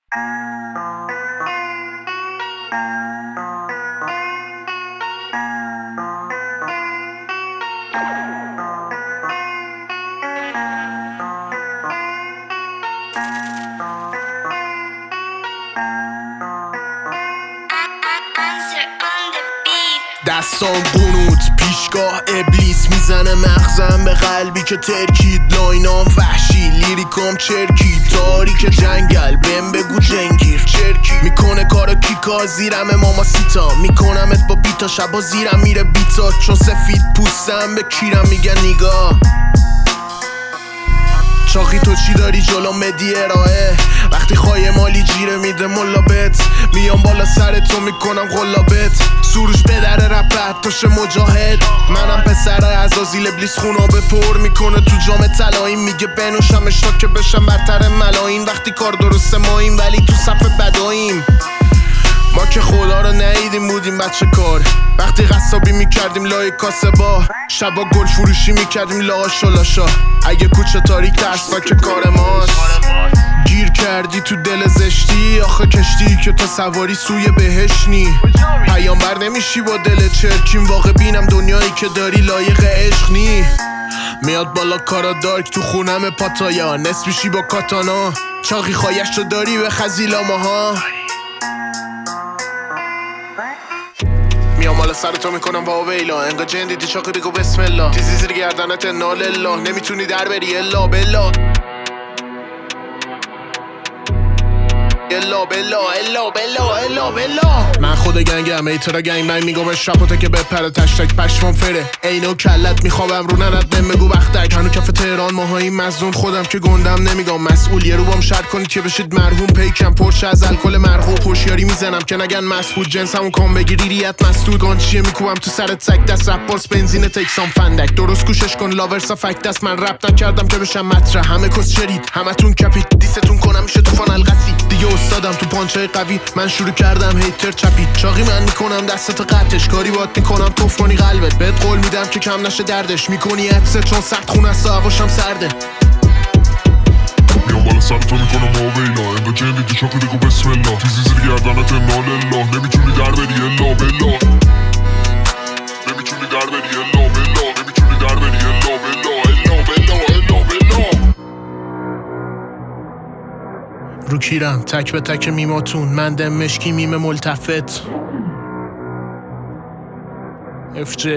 دستام قنوت پیشگاه ابلیس میزنه مغزم به قلبی که ترکید لاینام وحشی لیریکام چرکی تاریک جنگل بهم بگو جنگیر چرکی میکنه کارو کیکا زیرم ماما سیتا میکنمت با بیتا شبا زیرم میره بیتا چون سفید پوستم به کیرم میگن نیگا چاقی تو چی داری جلو مدی ارائه وقتی خواهی مالی جیره میده ملابت میام بالا سر تو میکنم غلابت سروش بدره رپت تاشه مجاهد منم پسر عزازیل ابلیس خونا به پر میکنه تو جام طلایی میگه بنوشمش تا که بشم برتر ملاین وقتی کار درسته ماییم ولی تو صف بداییم ما که خدا رو ندیدیم بودیم بچه کار وقتی قصابی میکردیم لای کاسه با شبا گل فروشی میکردیم لاش و لاشا اگه کوچه تاریک ترسا که کار ماست گیر کردی تو دل زشتی آخه کشتی که تا سواری سوی بهش نی پیامبر نمیشی با دل چرکیم واقع بینم دنیایی که داری لایق عشق نی میاد بالا کارا دارک تو خونم پاتایا نصف میشی با کاتانا چاقی خایش رو داری به خزیلا ماها میام حالا سر تو میکنم با ویلا انگا جن دیدی چاقی بگو بسم الله تیزی زیر گردنت نالله نمیتونی در بری الا بلا الا بلا الا بلا الا بلا من خود گنگم ایترا گنگ من میگم شپاته که بپره تشتک پشمام فره اینو کلت میخوابم رو ننت بهم بگو وقتک هنو کف تهران ماهایی مزنون خودم که گندم نمیگم مسئول یه رو بام شر کنید که بشید مرحوم پیکم پرشه از الکل مرغوب هوشیاری میزنم که نگن مسعود جنسمو کام بگیری ریت مسدود گانچیه میکوبم تو سرت سگ دست رپ باز بنزین تکسام فندک درست گوشش کن لاورسا فک دست من رپ نکردم که بشم مطرح همه کس چرید همتون کپید دیستون کنم میشه طوفان القسی دیگه استادم تو پانچای قوی من شروع کردم هیتر چپی چاقی من میکنم دستت قطعش کاری باید میکنم توف کنی قلبت بهت قول میدم که کم نشه دردش میکنی عکسه چون سخت خونه است و هواشم سرده میام بالا سر تو میکنم با ویلا انگا جن دیدی چاقی بگو بسم الله تیزی زیر گردنت نالله نمیتونی در بری الا بلا نمیتونی در بری الا بلا نمیتونی در بری الا بلا الا بلا الا بلا رو کیرم تک به تک میماتون من دم مشکی میم ملتفت FJ